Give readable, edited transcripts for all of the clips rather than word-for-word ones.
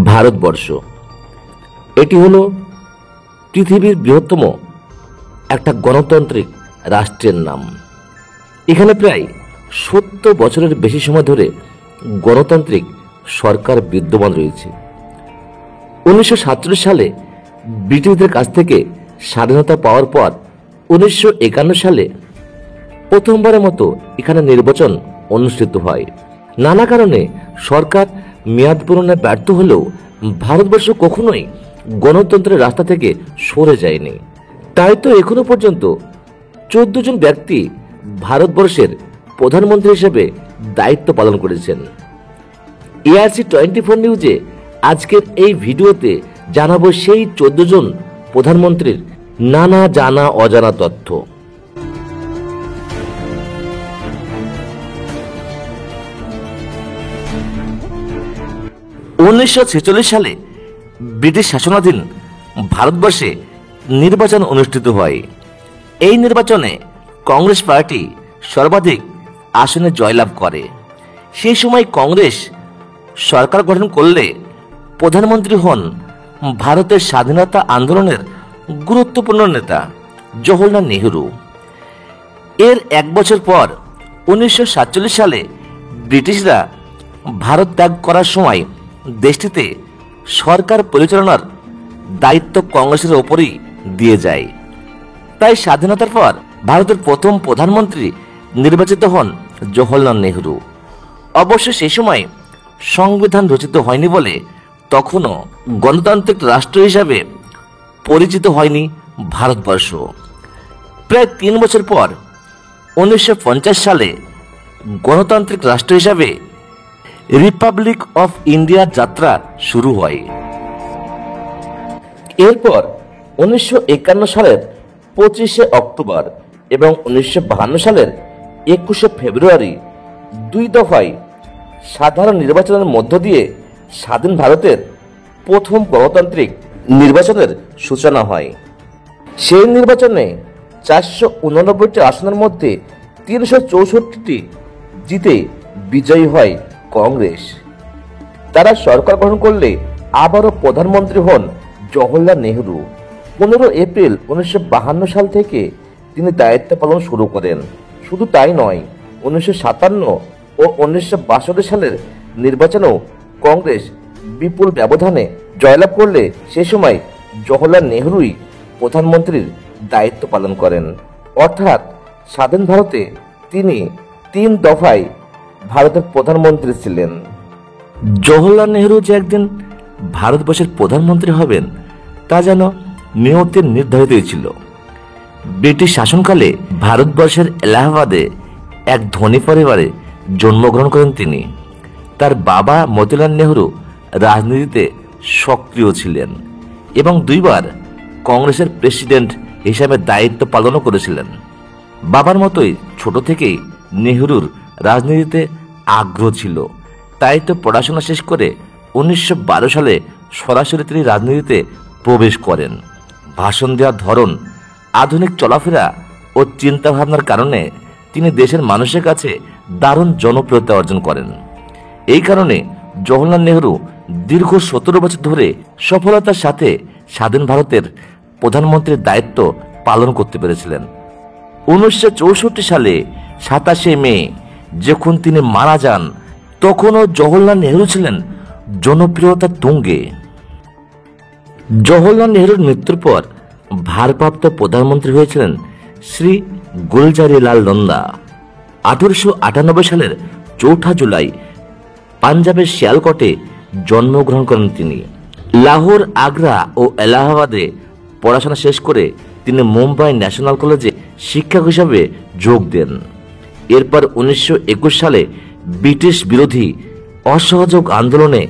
ভারতবর্ষ এটি হলো পৃথিবীর বৃহত্তম একটা গণতান্ত্রিক রাষ্ট্রের নাম। এখানে প্রায় 70 বছরের বেশি সময় ধরে গণতান্ত্রিক সরকার বিদ্যমান রয়েছে। 1947 সালে ব্রিটিশদের কাছ থেকে স্বাধীনতা পাওয়ার পর 1951 সালে প্রথমবারের মতো এখানে নির্বাচন অনুষ্ঠিত হয়। নানা কারণে সরকার মেয়াদ পূরণে ব্যর্থ হলেও ভারতবর্ষ কখনোই গণতন্ত্রের রাস্তা থেকে সরে যায়নি। তাই তো এখনো পর্যন্ত 14 জন ব্যক্তি ভারতবর্ষের প্রধানমন্ত্রী হিসেবে দায়িত্ব পালন করেছেন। ARC24 নিউজে আজকের এই ভিডিওতে জানাবো সেই 14 জন প্রধানমন্ত্রীর নানা জানা অজানা তথ্য। 1946 সালে ব্রিটিশ শাসনাধীন ভারতবর্ষে নির্বাচন অনুষ্ঠিত হয়। এই নির্বাচনে কংগ্রেস পার্টি সর্বাধিক আসনে জয়লাভ করে। সেই সময় কংগ্রেস সরকার গঠন করলে প্রধানমন্ত্রী হন ভারতের স্বাধীনতা আন্দোলনের গুরুত্বপূর্ণ নেতা জওহরলাল নেহরু। এর এক বছর পর 1947 সালে ব্রিটিশরা ভারত ত্যাগ করার সময় দেশটিতে সরকার পরিচালনার দায়িত্ব কংগ্রেসের ওপরই দিয়ে যায়। তাই স্বাধীনতার পর ভারতের প্রথম প্রধানমন্ত্রী নির্বাচিত হন জওহরলাল নেহরু। অবশ্য সেই সময় সংবিধান রচিত হয়নি বলে তখনও গণতান্ত্রিক রাষ্ট্র হিসাবে পরিচিত হয়নি ভারতবর্ষ। প্রায় 3 বছর পর 1950 সালে গণতান্ত্রিক রাষ্ট্র হিসাবে রিপাবলিক অফ ইন্ডিয়ার যাত্রা শুরু হয়। এরপর 1951 সালের 25শে অক্টোবর এবং 1952 সালের 21শে ফেব্রুয়ারি 2 দফায় সাধারণ নির্বাচনের মধ্য দিয়ে স্বাধীন ভারতের প্রথম গণতান্ত্রিক নির্বাচনের সূচনা হয়। সেই নির্বাচনে 489টি আসনের মধ্যে 364টি জিতে বিজয়ী হয় কংগ্রেস। তারা সরকার গঠন করলে আবারও প্রধানমন্ত্রী হন জওহরলাল নেহরু। 15 এপ্রিল 1952 সাল থেকে তিনি দায়িত্ব পালন শুরু করেন। শুধু তাই নয়, 1957 ও 1962 সালের নির্বাচনেও কংগ্রেস বিপুল ব্যবধানে জয়লাভ করলে সে সময় জওহরলাল নেহরুই প্রধানমন্ত্রীর দায়িত্ব পালন করেন। অর্থাৎ স্বাধীন ভারতে তিনি 3 দফায় ভারতের প্রধানমন্ত্রী ছিলেন। জওহরলাল নেহরু যে একদিন ভারতবর্ষের প্রধানমন্ত্রী হবেন তা যেন নিয়তে নির্ধারিতই ছিল। ব্রিটিশ শাসনকালে ভারতবর্ষের এলাহাবাদে এক ধনী পরিবারে জন্মগ্রহণ করেন তিনি। তার বাবা মতিলাল নেহরু রাজনীতিতে সক্রিয় ছিলেন এবং 2 বার কংগ্রেসের প্রেসিডেন্ট হিসাবে দায়িত্ব পালনও করেছিলেন। বাবার মতোই ছোট থেকেই নেহরুর রাজনীতিতে আগ্রহ ছিল। তাই তো পড়াশোনা শেষ করে 1912 সালে সরাসরি তিনি রাজনীতিতে প্রবেশ করেন। ভাষণ দেওয়ার ধরন, আধুনিক চলাফেরা ও চিন্তাভাবনার কারণে তিনি দেশের মানুষের কাছে দারুণ জনপ্রিয়তা অর্জন করেন। এই কারণে জওহরলাল নেহরু দীর্ঘ 17 বছর ধরে সফলতার সাথে স্বাধীন ভারতের প্রধানমন্ত্রীর দায়িত্ব পালন করতে পেরেছিলেন। 1964 সালে 27শে মে যখন তিনি মারা যান তখনও জওহরলাল নেহরু ছিলেন জনপ্রিয়তার তুঙ্গে। জওহরলাল নেহরুর মৃত্যুর পর ভারপ্রাপ্ত প্রধানমন্ত্রী হয়েছিলেন শ্রী গুলজারিলাল নন্দা। 1898 সালের 4 জুলাই পাঞ্জাবের শিয়ালকোটে জন্মগ্রহণ করেন তিনি। লাহোর, আগ্রা ও এলাহাবাদে পড়াশোনা শেষ করে তিনি মুম্বাই ন্যাশনাল কলেজে শিক্ষক হিসাবে যোগ দেন। এরপর 1921 সালে ব্রিটিশ বিরোধী অসহযোগ আন্দোলনে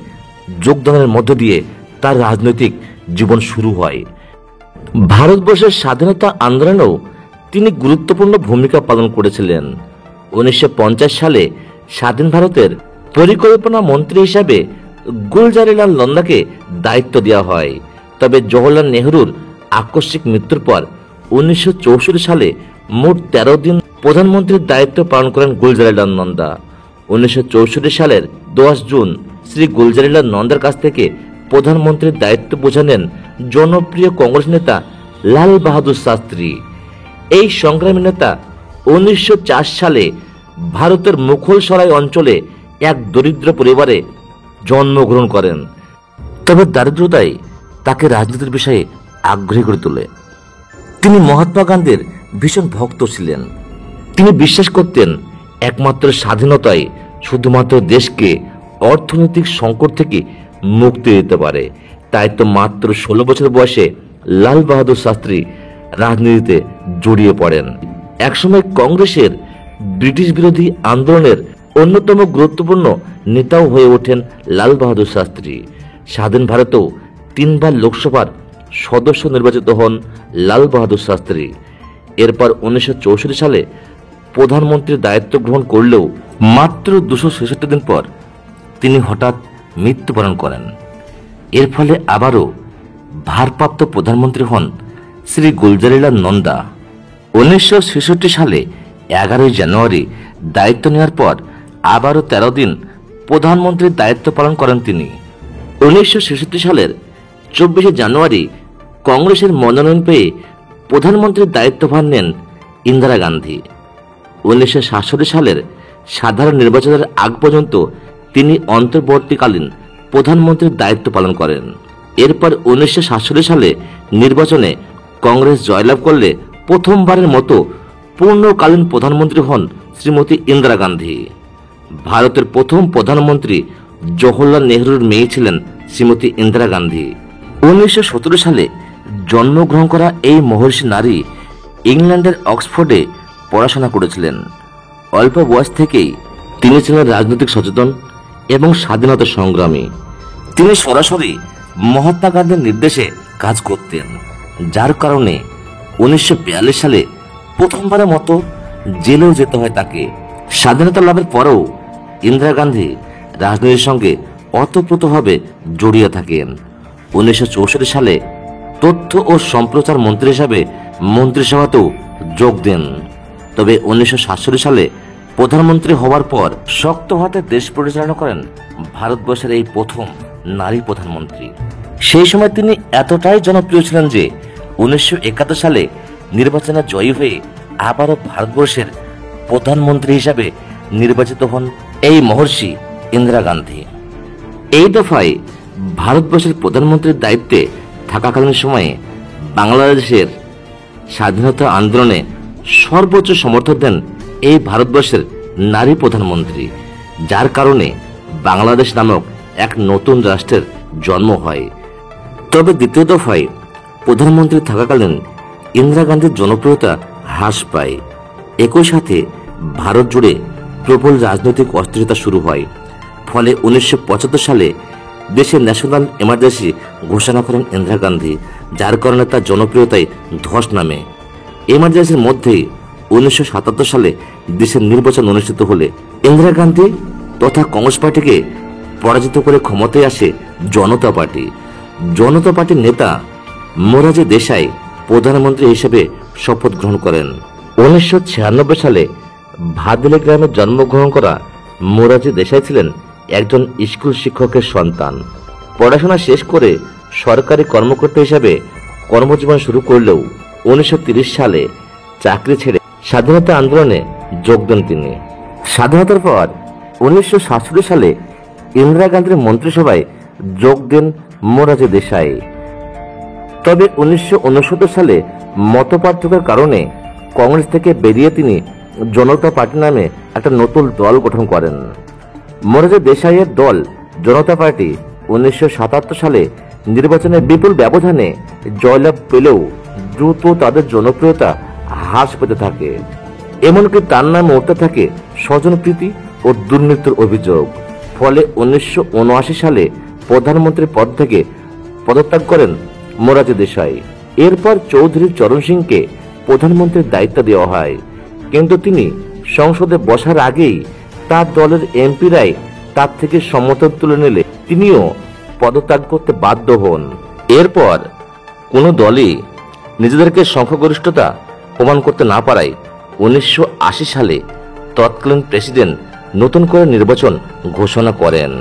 যোগদানের মধ্য দিয়ে তার রাজনৈতিক জীবন শুরু হয়। ভারতবর্ষের স্বাধীনতা আন্দোলনেও তিনি গুরুত্বপূর্ণ ভূমিকা পালন করেছিলেন। 1950 সালে স্বাধীন ভারতের পরিকল্পনা মন্ত্রী হিসাবে গুলজারিলাল নন্দাকে দায়িত্ব দেওয়া হয়। তবে জওহরলাল নেহরুর আকস্মিক মৃত্যুর পর 1964 সালে মোট 13 দিন প্রধানমন্ত্রীর দায়িত্ব পালন করেন গুলজারিলাল নন্দা। 1964 সালের 10 জুন শ্রী গুলজারিলাল নন্দার কাছ থেকে প্রধানমন্ত্রীর দায়িত্ব বোঝা নেন জনপ্রিয় কংগ্রেস নেতা লাল বাহাদুর শাস্ত্রী। এই সংগ্রামী নেতা 1904 সালে ভারতের মুঘলসরাই অঞ্চলে এক দরিদ্র পরিবারে জন্মগ্রহণ করেন। তবে দারিদ্রতাই তাকে রাজনীতির বিষয়ে আগ্রহী করে তোলে। তিনি মহাত্মা গান্ধীর ভীষণ ভক্ত ছিলেন। তিনি বিশ্বাস করতেন একমাত্র স্বাধীনতাই শুধুমাত্র দেশকে অর্থনৈতিক সংকট থেকে মুক্তি দিতে পারে। তাই তো মাত্র 16 বছর বয়সে লাল বাহাদুর শাস্ত্রী রাজনীতিতে জড়িয়ে পড়েন। একসময় কংগ্রেসের ব্রিটিশ বিরোধী আন্দোলনের অন্যতম গুরুত্বপূর্ণ নেতাও হয়ে ওঠেন লাল বাহাদুর শাস্ত্রী। স্বাধীন ভারতেও 3 বার লোকসভার সদস্য নির্বাচিত হন লাল বাহাদুর শাস্ত্রী। এরপর 1964 সালে প্রধানমন্ত্রীর দায়িত্ব গ্রহণ করলেও মাত্র 266 দিন পর তিনি হঠাৎ মৃত্যুবরণ করেন। এর ফলে আবারও ভারপ্রাপ্ত প্রধানমন্ত্রী হন শ্রী গুলজারিলাল নন্দা। 1966 সালে 11 জানুয়ারি দায়িত্ব নেওয়ার পর আবারও 13 দিন প্রধানমন্ত্রীর দায়িত্ব পালন করেন তিনি। 1966 সালের 24 জানুয়ারি কংগ্রেসের মনোনয়ন পেয়ে প্রধানমন্ত্রীর দায়িত্বভার নেন ইন্দিরা গান্ধী। 1967 সালের সাধারণ নির্বাচনের আগ পর্যন্ত তিনি অন্তর্বর্তীকালীন প্রধানমন্ত্রীর দায়িত্ব পালন করেন। এরপর 1967 সালে নির্বাচনে কংগ্রেস জয়লাভ করলে প্রথমবারের মতো পূর্ণকালীন প্রধানমন্ত্রী হন শ্রীমতী ইন্দিরা গান্ধী। ভারতের প্রথম প্রধানমন্ত্রী জওহরলাল নেহরুর মেয়ে ছিলেন শ্রীমতী ইন্দিরা গান্ধী। 1917 সালে জন্মগ্রহণ করা এই মহর্ষি নারী ইংল্যান্ডের অক্সফোর্ডে পড়াশোনা করেছিলেন। অল্প বয়স থেকেই তিনি ছিলেন রাজনৈতিক সচেতন এবং স্বাধীনতা সংগ্রামী। তিনি সরাসরি মহাত্মা গান্ধীর নির্দেশে কাজ করতেন, যার কারণে 1942 সালে প্রথমবারের মতো জেলেও যেতে হয় তাকে। স্বাধীনতা লাভের পরেও ইন্দিরা গান্ধী রাজনীতির সঙ্গে ওতপ্রোতভাবে জড়িয়ে থাকেন। 1964 সালে তথ্য ও সম্প্রচার মন্ত্রী হিসাবে মন্ত্রিসভাতেও যোগ দেন। তবে 1967 সালে প্রধানমন্ত্রী হওয়ার পর শক্ত হাতে দেশ পরিচালনা করেন ভারতবর্ষের এই প্রথম নারী প্রধানমন্ত্রী। সেই সময় তিনি এতটাই জনপ্রিয় ছিলেন যে 1971 সালে নির্বাচনে জয়ী হয়ে আবারও ভারতবর্ষের প্রধানমন্ত্রী হিসাবে নির্বাচিত হন এই মহর্ষি ইন্দিরা গান্ধী। এই দফায় ভারতবর্ষের প্রধানমন্ত্রীর দায়িত্বে থাকাকালীন সময়ে বাংলাদেশের স্বাধীনতা আন্দোলনে সর্বোচ্চ সমর্থন দেন এই ভারতবর্ষের নারী প্রধানমন্ত্রী, যার কারণে বাংলাদেশ নামক এক নতুন রাষ্ট্রের জন্ম হয়। তবে দ্বিতীয় দফায় প্রধানমন্ত্রী থাকাকালীন ইন্দিরা গান্ধীর জনপ্রিয়তা হ্রাস পায়। একই সাথে ভারত জুড়ে প্রবল রাজনৈতিক অস্থিরতা শুরু হয়। ফলে 1975 সালে দেশে ন্যাশনাল এমার্জেন্সি ঘোষণা করেন ইন্দিরা গান্ধী, যার কারণে তার জনপ্রিয়তায় ধস নামে। এমার্জেন্সির মধ্যেই 1977 সালে দেশের নির্বাচন অনুষ্ঠিত হলে ইন্দিরা গান্ধী তথা কংগ্রেস পার্টিকে পরাজিত করে ক্ষমতায় আসে জনতা পার্টি। জনতা পার্টির নেতা মোরারজি দেশাই প্রধানমন্ত্রী হিসেবে শপথ গ্রহণ করেন। 1996 সালে ভাদলি গ্রামে জন্মগ্রহণ করা মোরারজি দেশাই ছিলেন একজন স্কুল শিক্ষকের সন্তান। পড়াশোনা শেষ করে সরকারি কর্মকর্তা হিসেবে কর্মজীবন শুরু করলেও 1930 সালে চাকরি ছেড়ে স্বাধীনতা আন্দোলনে যোগ দেন তিনি। স্বাধীনতার পর 1967 সালে ইন্দিরা গান্ধীর মন্ত্রিসভায় যোগ দেন মোরারজি দেশাই। তবে 1969 সালে মতপার্থক্যের কারণে কংগ্রেস থেকে বেরিয়ে তিনি জনতা পার্টি নামে একটা নতুন দল গঠন করেন। মোরারজি দেশাইয়ের দল জনতা পার্টি 1977 সালে নির্বাচনে বিপুল ব্যবধানে জয়লাভ পেলেও দ্রুত তাদের জনপ্রিয়তা হ্রাস পেতে থাকে। এমনকি তার নামে উঠতে থাকে স্বজনপ্রীতি ও দুর্নীতির অভিযোগ। ফলে 1979 সালে প্রধানমন্ত্রীর পদ থেকে পদত্যাগ করেন মোরারজি দেশাই। এরপর চৌধুরী চরণ সিংকে প্রধানমন্ত্রীর দায়িত্ব দেওয়া হয়, কিন্তু তিনি সংসদে বসার আগেই তার দলের এমপিরাই তার থেকে সমর্থন তুলে নিলে তিনিও পদত্যাগ করতে বাধ্য হন। এরপর কোনো দলই নিজেদেরকে সংখ্যাগরিষ্ঠতা প্রমাণ করতে না পারায় 1980 সালে তৎকালীন প্রেসিডেন্ট নতুন করে নির্বাচন ঘোষণা করেন।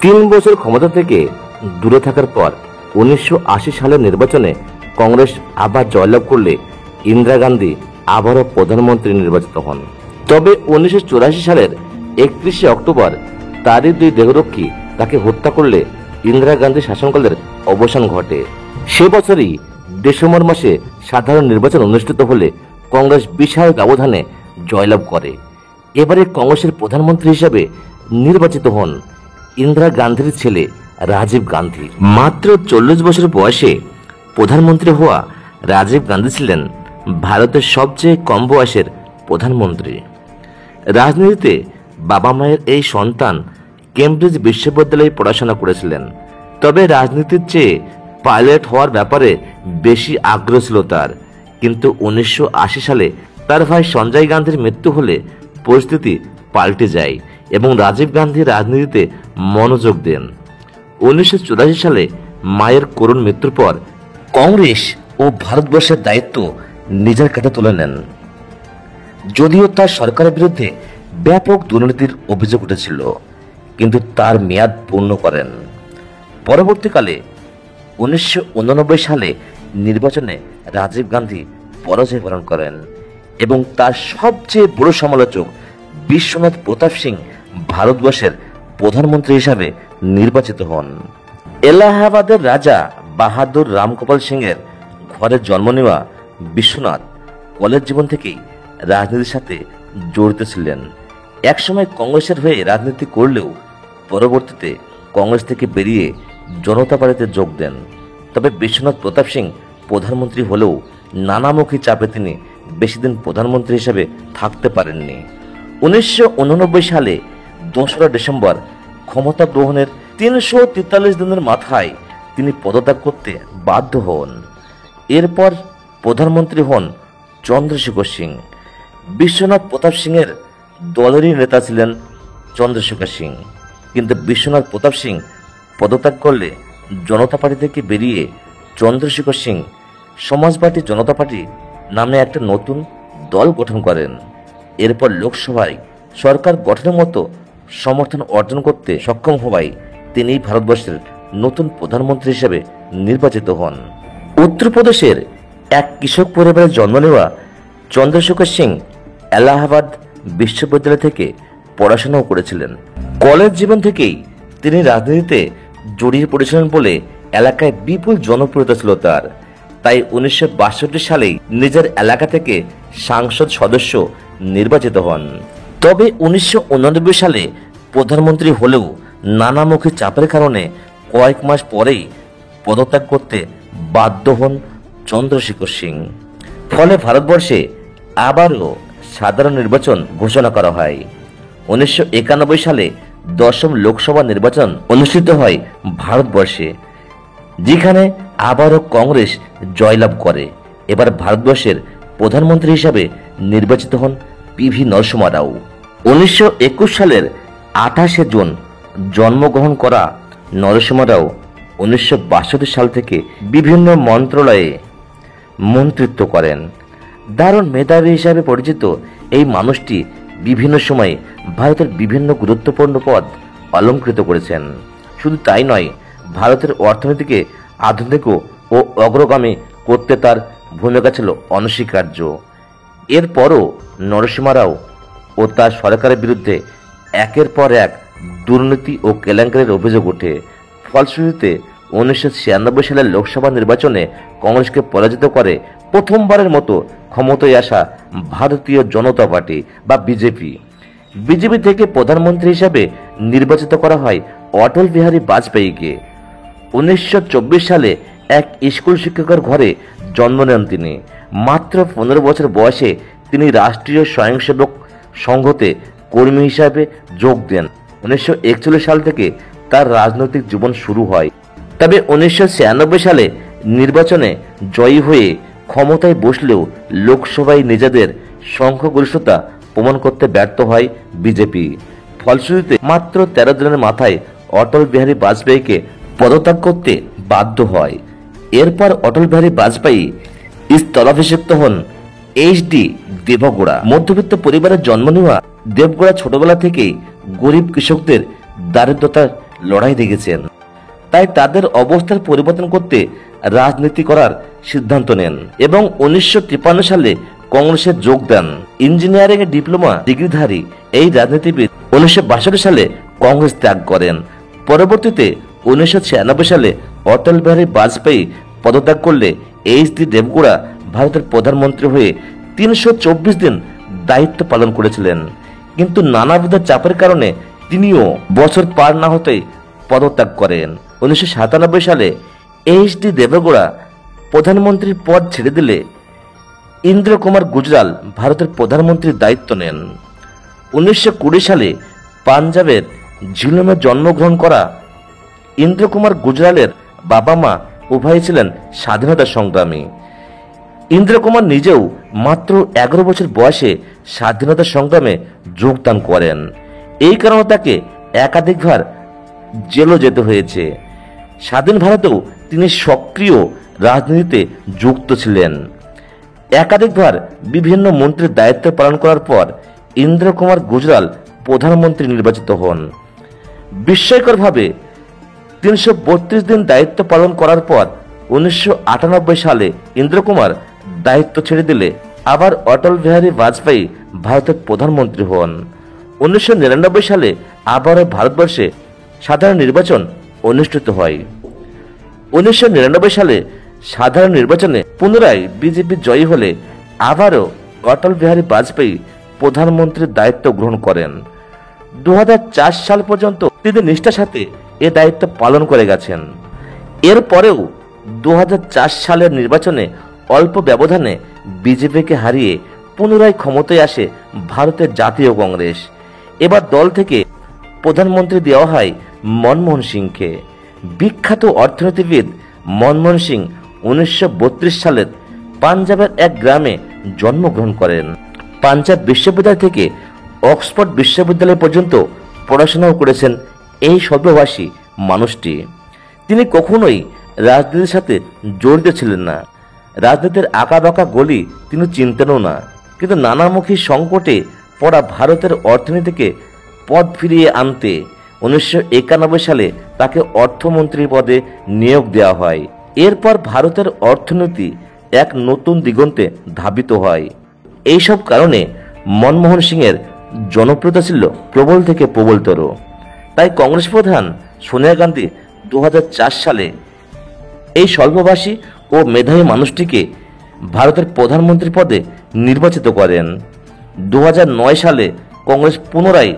3 বছর ক্ষমতা থেকে দূরে থাকার পর 1980 সালের নির্বাচনে কংগ্রেস আবার জয়লাভ করলে ইন্দিরা গান্ধী আবারও প্রধানমন্ত্রী নির্বাচিত হন। তবে 1984 সালের 31শে অক্টোবর তারই দুই দেহরক্ষী তাকে হত্যা করলে ইন্দিরা গান্ধী শাসনকালের অবসান ঘটে। সে বছরই ডিসেম্বর মাসে সাধারণ নির্বাচন অনুষ্ঠিত হলে কংগ্রেস বিশাল ব্যবধানে জয়লাভ করে। এবারে কংগ্রেসের প্রধানমন্ত্রী হিসেবে নির্বাচিত হন ইন্দিরা গান্ধীর ছেলে রাজীব গান্ধী। মাত্র 40 বছর বয়সে প্রধানমন্ত্রী হওয়া রাজীব গান্ধী ছিলেন ভারতের সবচেয়ে কম বয়সের প্রধানমন্ত্রী। রাজনীতিতে বাবা মায়ের এই সন্তান কেমব্রিজ বিশ্ববিদ্যালয়ে পড়াশোনা করেছিলেন, তবে রাজনীতির চেয়ে পাইলট হওয়ার ব্যাপারে বেশি আগ্রহ ছিল তার। কিন্তু 1980 সালে তার ভাই সঞ্জয় গান্ধীর মৃত্যু হলে পরিস্থিতি পাল্টে যায় এবং রাজীব গান্ধী রাজনীতিতে মনোযোগ দেন। 1984 সালে মায়ের করুণ মৃত্যুর পর কংগ্রেস ও ভারতবর্ষের দায়িত্ব নিজের কাঁধে তুলে নেন। যদিও তার সরকারের বিরুদ্ধে ব্যাপক দুর্নীতির অভিযোগ উঠেছিল, কিন্তু তার মেয়াদ পূর্ণ করেন। পরবর্তীকালে 1989 সালে নির্বাচনে রাজীব গান্ধী পরাজয় বরণ করেন এবং তার সবচেয়ে বড় সমালোচক বিশ্বনাথ প্রতাপ সিং ভারতবর্ষের প্রধানমন্ত্রী হিসাবে নির্বাচিত হন। এলাহাবাদের রাজা বাহাদুর রামগোপাল সিংয়ের ঘরে জন্ম নেওয়া বিশ্বনাথ কলেজ জীবন থেকেই রাজনীতির সাথে জড়িত ছিলেন। একসময় কংগ্রেসের হয়ে রাজনীতি করলেও পরবর্তীতে কংগ্রেস থেকে বেরিয়ে জনতা পার্টিতে যোগ দেন। তবে বিশ্বনাথ প্রতাপ সিং প্রধানমন্ত্রী হলেও নানামুখী চাপে তিনি বেশি দিন প্রধানমন্ত্রী হিসেবে থাকতে পারেননি। 1989 সালে 2রা ডিসেম্বর ক্ষমতা গ্রহণের 343 দিনের মাথায় তিনি পদত্যাগ করতে বাধ্য হন। এরপর প্রধানমন্ত্রী হন চন্দ্রশেখর সিং। বিশ্বনাথ প্রতাপ সিংয়ের দলেরই নেতা ছিলেন চন্দ্রশেখর সিং, কিন্তু বিশ্বনাথ প্রতাপ সিং পদত্যাগ করলে জনতা পার্টি থেকে বেরিয়ে চন্দ্রশেখর সিং সমাজবাদী জনতা পার্টি নামে একটা নতুন দল গঠন করেন। এরপর লোকসভায় সরকার গঠনের মতো সমর্থন অর্জন করতে সক্ষম হওয়ায় তিনি ভারতবর্ষের নতুন প্রধানমন্ত্রী হিসেবে নির্বাচিত হন। উত্তরপ্রদেশের এক কৃষক পরিবারে জন্ম নেওয়া চন্দ্রশেখর সিং এলাহাবাদ বিশ্ববিদ্যালয় থেকে পড়াশোনাও করেছিলেন। কলেজ জীবন থেকেই তিনি রাজনীতিতে জড়িয়ে পড়েছিলেন বলে এলাকায় বিপুল জনপ্রিয়তা ছিল তার। তাই 1962 সালেই নিজের এলাকা থেকে সংসদ সদস্য নির্বাচিত হন। তবে 1989 সালে প্রধানমন্ত্রী হলেও নানামুখী চাপের কারণে কয়েক মাস পরেই পদত্যাগ করতে বাধ্য হন চন্দ্রশেখর সিং। ফলে ভারতবর্ষে আবারও সাধারণ নির্বাচন ঘোষণা করা হয়। 1991 সালে 10ম লোকসভা নির্বাচন অনুষ্ঠিত হয় ভারতবর্ষে, যেখানে আবারও কংগ্রেস জয়লাভ করে। এবার ভারতবর্ষের প্রধানমন্ত্রী হিসাবে নির্বাচিত হন পিভি নরসিংহ রাও। 1921 সালের 28শে জুন জন্মগ্রহণ করা নরসিংহ রাও 1962 সাল থেকে বিভিন্ন মন্ত্রণালয়ে মন্ত্রিত্ব করেন। দারুণ মেধাবী হিসাবে পরিচিত এই মানুষটি বিভিন্ন সময়ে ভারতের বিভিন্ন গুরুত্বপূর্ণ পদ অলংকৃত করেছেন। শুধু তাই নয়, ভারতের অর্থনীতিকে আধুনিক ও অগ্রগামী করতে তার ভূমিকা ছিল অনস্বীকার্য। এরপরও নরসিংহ রাও ও তার সরকারের বিরুদ্ধে একের পর এক দুর্নীতি ও কেলেঙ্কারির অভিযোগ ওঠে। ফলশ্রুতিতে 1996 সালের লোকসভা নির্বাচনে কংগ্রেসকে পরাজিত করে প্রথমবারের মতো ক্ষমতায় আসা ভারতীয় জনতা পার্টি বা বিজেপি। বিজেপি থেকে প্রধানমন্ত্রী হিসাবে নির্বাচিত করা হয় অটল বিহারী বাজপেয়ীকে। 1924 সালে এক স্কুল শিক্ষকের ঘরে জন্ম নেন তিনি। মাত্র 15 বছর বয়সে তিনি রাষ্ট্রীয় স্বয়ংসেবক সংঘতে কর্মী হিসাবে যোগ দেন। 1941 সাল থেকে তার রাজনৈতিক জীবন শুরু হয়। তবে 1996 সালে নির্বাচনে জয়ী হয়ে ক্ষমতায় বসলেও লোকসভায় নিজেদের সংখ্যাগরিষ্ঠতা প্রমাণ করতে ব্যর্থ হয় বিজেপি। ফলশ্রুতিতে মাত্র 13 দিনের মাথায় অটল বিহারী বাজপেয়ীকে পদত্যাগ করতে বাধ্য হয়। এরপর অটল বিহারী বাজপেয়ী স্থলাভিষিক্ত হন এইচ.ডি. দেবগৌড়া। মধ্যবিত্ত পরিবারে জন্ম নেওয়া দেবগৌড়া ছোটবেলা থেকেই গরিব কৃষকদের দারিদ্রতার লড়াই দেখেছেন। তাই তাদের অবস্থার পরিবর্তন করতে রাজনীতি করার সিদ্ধান্ত নেন এবং 1953 সালে কংগ্রেসে যোগ দেন। ইঞ্জিনিয়ারিং এ ডিপ্লোমা ডিগ্রিধারী এই রাজনীতিবিদ 1962 সালে কংগ্রেস ত্যাগ করেন। পরবর্তীতে 1996 সালে অটল বিহারী বাজপেয়ী পদত্যাগ করলে এইচ.ডি. দেবগৌড়া ভারতের প্রধানমন্ত্রী হয়ে 324 দিন দায়িত্ব পালন করেছিলেন, কিন্তু নানাবিধ চাপের কারণে তিনিও বছর পার না হতেই পদত্যাগ করেন। 1997 সালে এইচ.ডি. দেবগৌড়া প্রধানমন্ত্রীর পদ ছেড়ে দিলে ইন্দ্র কুমার গুজরাল ভারতের প্রধানমন্ত্রীর দায়িত্ব নেন। 1920 সালে পাঞ্জাবের ঝিলমে জন্মগ্রহণ করা ইন্দ্র কুমার গুজরালের বাবা মা উভয়ই ছিলেন স্বাধীনতা সংগ্রামী। ইন্দ্র কুমার নিজেও মাত্র 11 বছর বয়সে স্বাধীনতা সংগ্রামে যোগদান করেন। এই কারণে তাকে একাধিকবার জেলও যেতে হয়েছে। স্বাধীন ভারতেও তিনি সক্রিয় রাজনীতিতে যুক্ত ছিলেন। একাধিকবার বিভিন্ন মন্ত্রীর দায়িত্ব পালন করার পর ইন্দ্র কুমার গুজরাল প্রধানমন্ত্রী নির্বাচিত হন। বিস্ময়করভাবে 332 দিন দায়িত্ব পালন করার পর 1998 সালে ইন্দ্র কুমার দায়িত্ব ছেড়ে দিলে আবার অটল বিহারী বাজপেয়ী ভারতের প্রধানমন্ত্রী হন। 1999 সালে আবারও ভারতবর্ষে সাধারণ নির্বাচন অনুষ্ঠিত হয়। 1999 সালে সাধারণ নির্বাচনে পুনরায় বিজেপি জয়ী হলে আবারও অটল বিহারী বাজপেয়ী প্রধানমন্ত্রীর দায়িত্ব গ্রহণ করেন। 2004 সাল পর্যন্ত তিনি নিষ্ঠার সাথে এ দায়িত্ব পালন করে গেছেন। এরপরেও 2004 সালের নির্বাচনে অল্প ব্যবধানে বিজেপিকে হারিয়ে পুনরায় ক্ষমতায় আসে ভারতের জাতীয় কংগ্রেস। এবার দল থেকে প্রধানমন্ত্রী দেওয়া হয় মনমোহন সিংকে। বিখ্যাত অর্থনীতিবিদ মনমোহন সিং 1932 সালের পাঞ্জাবের এক গ্রামে জন্মগ্রহণ করেন। পাঞ্জাব বিশ্ববিদ্যালয় থেকে অক্সফোর্ড বিশ্ববিদ্যালয় পর্যন্ত পড়াশোনাও করেছেন এই স্বল্পভাষী মানুষটি। তিনি কখনোই রাজনীতির সাথে জড়িত ছিলেন না। রাজনীতির আঁকাবাঁকা গলি তিনি চিনতেনও না, কিন্তু নানামুখী সংকটে পড়া ভারতের অর্থনীতিকে পথ ফিরিয়ে আনতে 1991 সালে তাকে অর্থমন্ত্রী পদে নিয়োগ দেওয়া হয়। এরপর ভারতের অর্থনীতি এক নতুন দিগন্তে ধাবিত হয়। এইসব কারণে মনমোহন সিংয়ের জনপ্রিয়তা ছিল প্রবল থেকে প্রবলতর। তাই কংগ্রেস প্রধান সোনিয়া গান্ধী 2004 সালে এই স্বল্পভাষী ও মেধাবী মানুষটিকে ভারতের প্রধানমন্ত্রী পদে নির্বাচিত করেন। 2009 সালে কংগ্রেস পুনরায়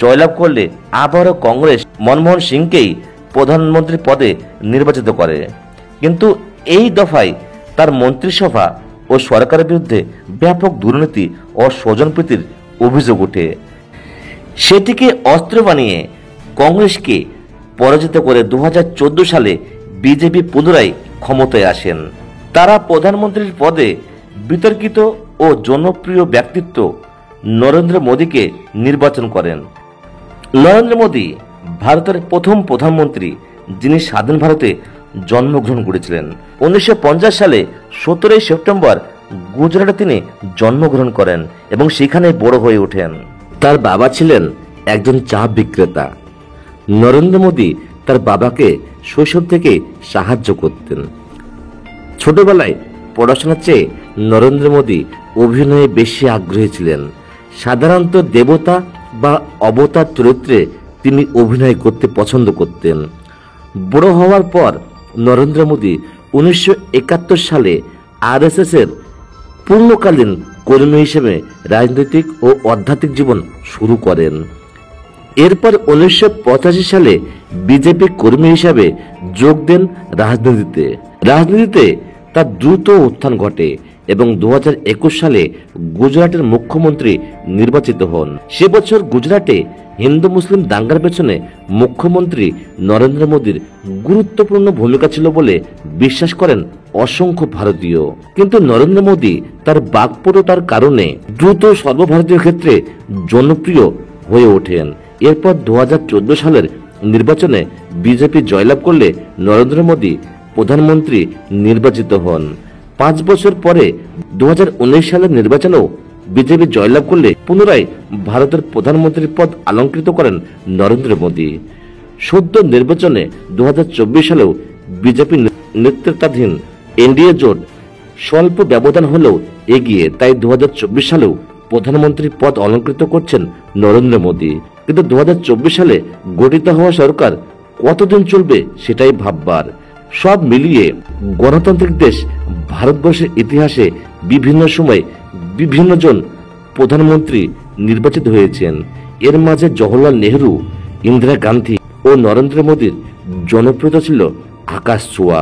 জয়লাভ করলে আবারও কংগ্রেস মনমোহন সিংকেই প্রধানমন্ত্রী পদে নির্বাচিত করে, কিন্তু এই দফায় তার মন্ত্রিসভা ও সরকারের বিরুদ্ধে ব্যাপক দুর্নীতি ও স্বজনপ্রীতির অভিযোগ ওঠে। সেটিকে অস্ত্র বানিয়ে কংগ্রেসকে পরাজিত করে 2014 সালে বিজেপি পুনরায় ক্ষমতায় আসেন। তারা প্রধানমন্ত্রীর পদে বিতর্কিত ও জনপ্রিয় ব্যক্তিত্ব নরেন্দ্র মোদীকে নির্বাচন করেন। নরেন্দ্র মোদী ভারতের প্রথম প্রধানমন্ত্রী যিনি স্বাধীন ভারতে জন্মগ্রহণ করেছিলেন। 1950 সালে 17 সেপ্টেম্বর গুজরাটে তিনি জন্মগ্রহণ করেন এবং সেখানে বড় হয়ে ওঠেন। তার বাবা ছিলেন একজন চা বিক্রেতা। নরেন্দ্র মোদী তার বাবাকে শৈশব থেকে সাহায্য করতেন। ছোটবেলায় পড়াশোনার চেয়ে নরেন্দ্র মোদী অভিনয়ে বেশি আগ্রহী ছিলেন। সাধারণত দেবতা বা অবতার চরিত্রে তিনি অভিনয় করতে পছন্দ করতেন। বড় হওয়ার পর নরেন্দ্র মোদী 1971 সালে আরএসএস এর পূর্ণকালীন কর্মী হিসেবে রাজনৈতিক ও আধ্যাত্মিক জীবন শুরু করেন। এরপর 1985 সালে বিজেপি কর্মী হিসাবে যোগ দেন রাজনীতিতে তার দ্রুত উত্থান ঘটে এবং 2021 সালে গুজরাটের মুখ্যমন্ত্রী নির্বাচিত হন। সে বছর গুজরাটে হিন্দু মুসলিম দাঙ্গার পেছনে মুখ্যমন্ত্রী নরেন্দ্র মোদীর গুরুত্বপূর্ণ ভূমিকা ছিল বলে বিশ্বাস করেন অসংখ্য ভারতীয়। কিন্তু নরেন্দ্র মোদী তার বাকপটুতার কারণে দ্রুত সর্বভারতীয় ক্ষেত্রে জনপ্রিয় হয়ে ওঠেন। এরপর 2014 সালের নির্বাচনে বিজেপি জয়লাভ করলে নরেন্দ্র মোদী প্রধানমন্ত্রী নির্বাচিত হন। 5 বছর পরে 2019 সালের নির্বাচনেও বিজেপি জয়লাভ করলে পুনরায় ভারতের প্রধানমন্ত্রীর পদ অলঙ্কৃত করেন নরেন্দ্র মোদী। সদ্য নির্বাচনে 2024 সালেও বিজেপি নেতৃত্বাধীন এনডিএ জোট স্বল্প ব্যবধান হলেও এগিয়ে, তাই 2024 সালেও প্রধানমন্ত্রী পদ অলঙ্কৃত করছেন নরেন্দ্র মোদী। কিন্তু 2024 সালে গঠিত হওয়া সরকার কতদিন চলবে সেটাই ভাববার। সব মিলিয়ে গণতান্ত্রিক দেশ ভারতবর্ষের ইতিহাসে বিভিন্ন সময় বিভিন্ন জন প্রধানমন্ত্রী নির্বাচিত হয়েছেন। এর মাঝে জওহরলাল নেহরু, ইন্দিরা গান্ধী ও নরেন্দ্র মোদীর জনপ্রিয়তা ছিল আকাশ ছোঁয়া।